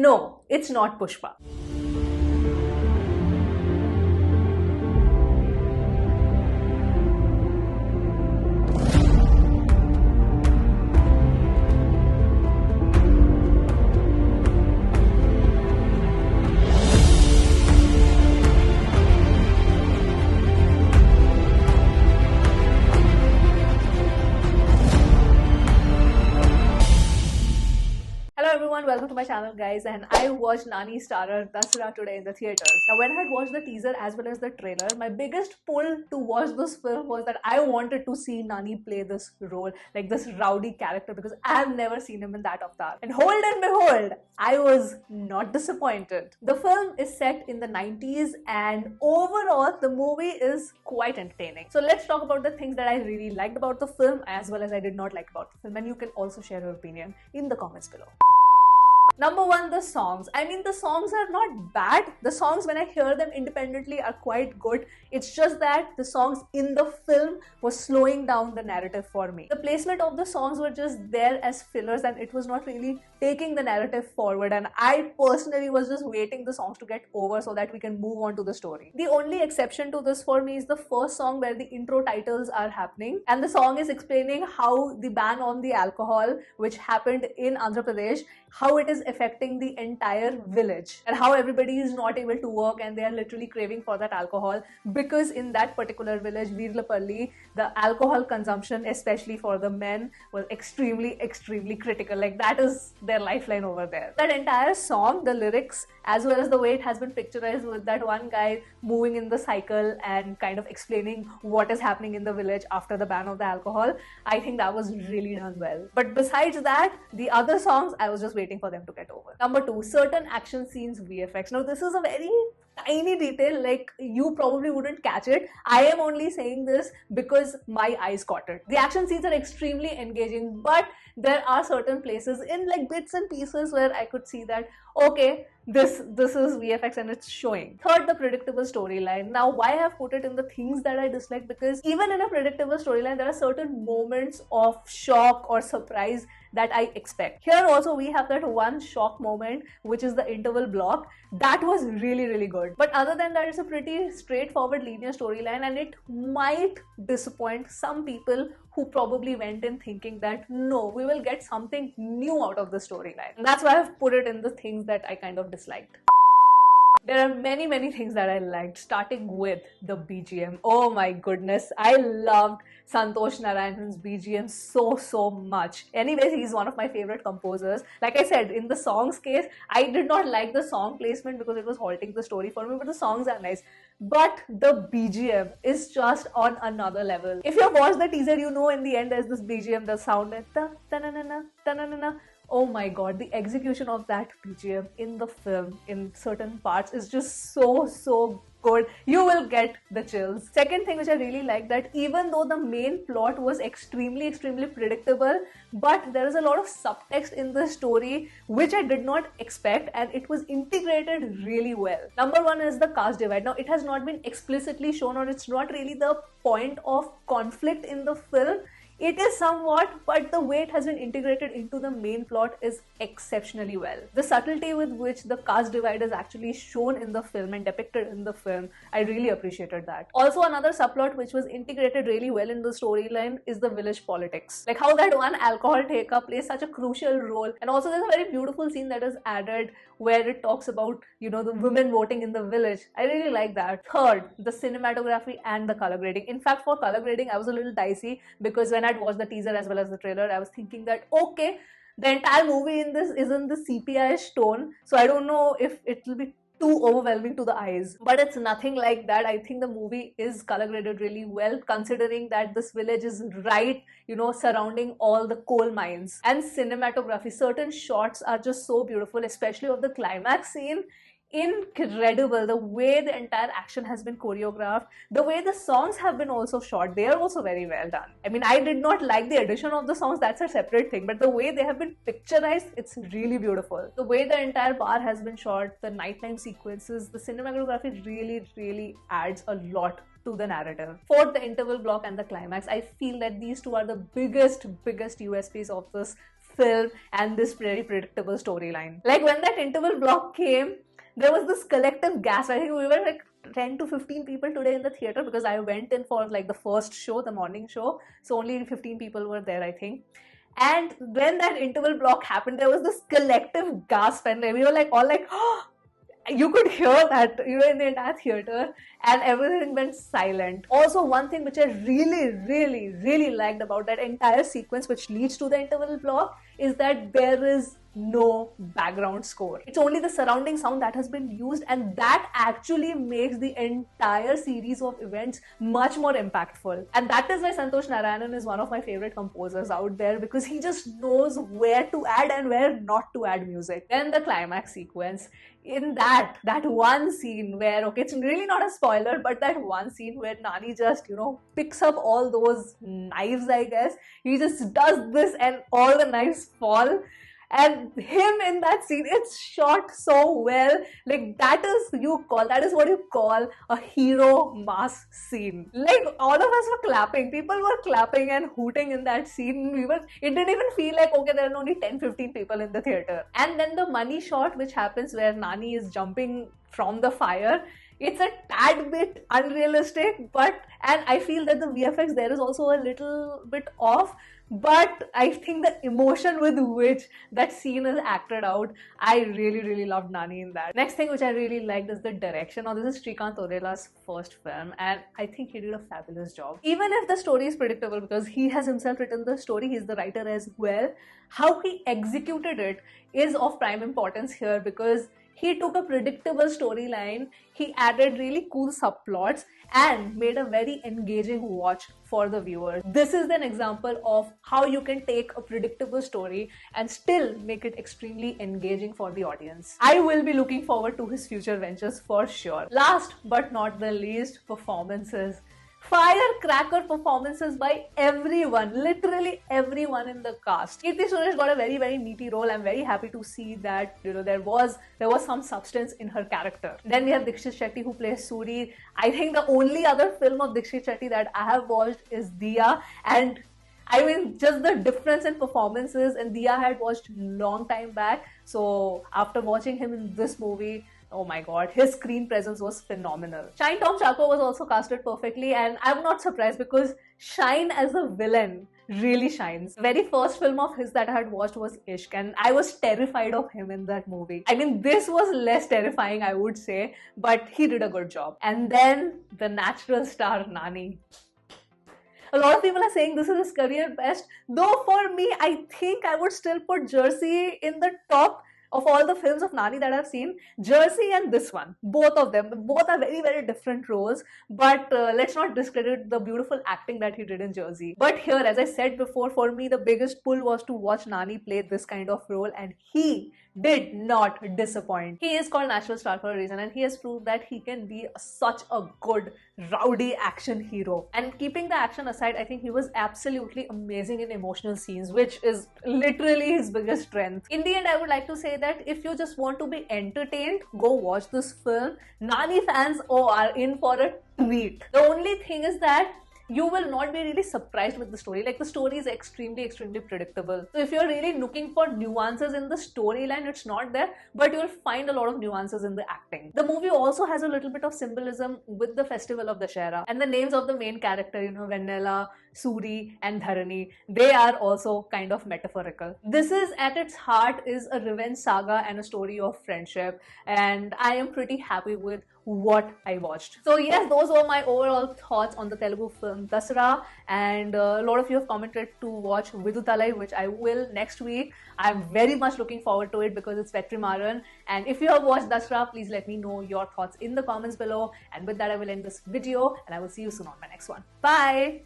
No, it's not Pushpa. Hello everyone, welcome to my channel guys, and I watched Nani starrer DASARA today in the theaters. Now when I had watched the teaser as well as the trailer, my biggest pull to watch this film was that I wanted to see Nani play this role, like this rowdy character, because I have never seen him in that avatar. And hold and behold, I was not disappointed. The film is set in the 90s and overall the movie is quite entertaining. So let's talk about the things that I really liked about the film as well as I did not like about the film, and you can also share your opinion in the comments below. Number one, the songs. I mean, the songs are not bad. The songs, when I hear them independently, are quite good. It's just that the songs in the film was slowing down the narrative for me. The placement of the songs were just there as fillers and it was not really taking the narrative forward, and I personally was just waiting the songs to get over so that we can move on to the story. The only exception to this for me is the first song where the intro titles are happening and the song is explaining how the ban on the alcohol, which happened in Andhra Pradesh, how it is affecting the entire village and how everybody is not able to work and they are literally craving for that alcohol because in that particular village, Virlapalli, the alcohol consumption, especially for the men, was extremely critical. Like, that is their lifeline over there. That entire song, the lyrics, as well as the way it has been picturized with that one guy moving in the cycle and kind of explaining what is happening in the village after the ban of the alcohol, I think that was really done well. But besides that, the other songs, I was just waiting for them to get over. Number two, certain action scenes VFX. Now this is a very tiny detail, like you probably wouldn't catch it. I am only saying this because my eyes caught it. The action scenes are extremely engaging, but there are certain places in like bits and pieces where I could see that, okay, this is VFX and it's showing. Third, the predictable storyline. Now, why I have put it in the things that I dislike? Because even in a predictable storyline, there are certain moments of shock or surprise that I expect. Here also we have that one shock moment, which is the interval block. That was really good. But other than that, it's a pretty straightforward linear storyline and it might disappoint some people who probably went in thinking that no, we will get something new out of the storyline. That's why I've put it in the things that I kind of disliked. There are many things that I liked, starting with the BGM. Oh my goodness, I loved Santosh Narayan's BGM so much. Anyways, he's one of my favorite composers. Like I said, in the songs case, I did not like the song placement because it was halting the story for me, but the songs are nice. But the BGM is just on another level. If you have watched the teaser, you know in the end there's this BGM, the sound and ta-na-na-na, ta-na-na-na. Oh my god, the execution of that BGM in the film in certain parts is just so good. You will get the chills. Second thing which I really like, that even though the main plot was extremely predictable, but there is a lot of subtext in the story which I did not expect and it was integrated really well. Number one is the caste divide. Now, it has not been explicitly shown or it's not really the point of conflict in the film. It is somewhat, but the way it has been integrated into the main plot is exceptionally well. The subtlety with which the caste divide is actually shown in the film and depicted in the film, I really appreciated that. Also, another subplot which was integrated really well in the storyline is the village politics. Like how that one alcohol take-up plays such a crucial role. And also there's a very beautiful scene that is added where it talks about, you know, the women voting in the village. I really like that. Third, the cinematography and the color grading. In fact, for color grading, I was a little dicey because when I'd watched the teaser as well as the trailer, I was thinking that, okay, the entire movie in this is in the CPI-ish tone, so I don't know if it will be too overwhelming to the eyes. But it's nothing like that. I think the movie is color graded really well, considering that this village is right, you know, surrounding all the coal mines. And cinematography, certain shots are just so beautiful, especially of the climax scene. Incredible the way the entire action has been choreographed, the way the songs have been also shot, they are also very well done. I mean, I did not like the addition of the songs, that's a separate thing, but the way they have been picturized, it's really beautiful. The way the entire bar has been shot, the nighttime sequences, the cinematography really adds a lot to the narrative. Fourth, the interval block and the climax. I feel that these two are the biggest USPs of this film and this very predictable storyline. Like when that interval block came, there was this collective gasp. I think we were like 10 to 15 people today in the theater because I went in for like the first show, the morning show. So only 15 people were there, I think. And when that interval block happened, there was this collective gasp, and we were like all like, oh, you could hear that in the entire theater, and everything went silent. Also, one thing which I really liked about that entire sequence which leads to the interval block is that there is no background score. It's only the surrounding sound that has been used, and that actually makes the entire series of events much more impactful. And that is why Santosh Narayanan is one of my favorite composers out there, because he just knows where to add and where not to add music. Then the climax sequence, in that one scene where, okay, it's really not a spoiler, but that one scene where Nani just, picks up all those knives, I guess. He just does this and all the knives fall. And him in that scene, it's shot so well. Like that is what you call a hero mass scene. Like all of us were clapping. People were clapping and hooting in that scene. It didn't even feel like, okay, there are only 10-15 people in the theater. And then the money shot which happens where Nani is jumping from the fire. It's a tad bit unrealistic, and I feel that the VFX there is also a little bit off, but I think the emotion with which that scene is acted out, I really loved Nani in that. Next thing which I really liked is the direction. Now this is Srikanth Orela's first film, and I think he did a fabulous job. Even if the story is predictable, because he has himself written the story, he's the writer as well, how he executed it is of prime importance here, because he took a predictable storyline, he added really cool subplots, and made a very engaging watch for the viewer. This is an example of how you can take a predictable story and still make it extremely engaging for the audience. I will be looking forward to his future ventures for sure. Last but not the least, performances. Firecracker performances by everyone, literally everyone in the cast. Kirti Suresh got a very meaty role. I'm very happy to see that there was some substance in her character. Then we have Dikshit Shetty who plays Suri. I think the only other film of Dikshit Shetty that I have watched is Diya, and I mean, just the difference in performances, and Diya I had watched long time back. So after watching him in this movie, oh my god, his screen presence was phenomenal. Shine Tom Chako was also casted perfectly, and I'm not surprised because Shine as a villain really shines. Very first film of his that I had watched was Ishq, and I was terrified of him in that movie. I mean, this was less terrifying, I would say, but he did a good job. And then the natural star Nani. A lot of people are saying this is his career best, though for me, I think I would still put Jersey in the top of all the films of Nani that I've seen. Jersey and this one, both of them, both are very different roles, but let's not discredit the beautiful acting that he did in Jersey. But here, as I said before, for me the biggest pull was to watch Nani play this kind of role, and he did not disappoint. He is called Natural Star for a reason, and he has proved that he can be such a good rowdy action hero. And keeping the action aside, I think he was absolutely amazing in emotional scenes, which is literally his biggest strength. In the end, I would like to say that if you just want to be entertained, go watch this film. Nani fans are in for a treat. The only thing is that you will not be really surprised with the story. Like, the story is extremely predictable. So if you're really looking for nuances in the storyline, it's not there, but you'll find a lot of nuances in the acting. The movie also has a little bit of symbolism with the festival of Dasara, and the names of the main character, Vanilla, Suri and Dharani, they are also kind of metaphorical. This is, at its heart, is a revenge saga and a story of friendship, and I am pretty happy with what I watched. So yes, those were my overall thoughts on the Telugu film Dasara, and a lot of you have commented to watch Vidutalai, which I will next week. I'm very much looking forward to it because it's Vetrimaran, and if you have watched Dasara, please let me know your thoughts in the comments below. And with that, I will end this video, and I will see you soon on my next one. Bye!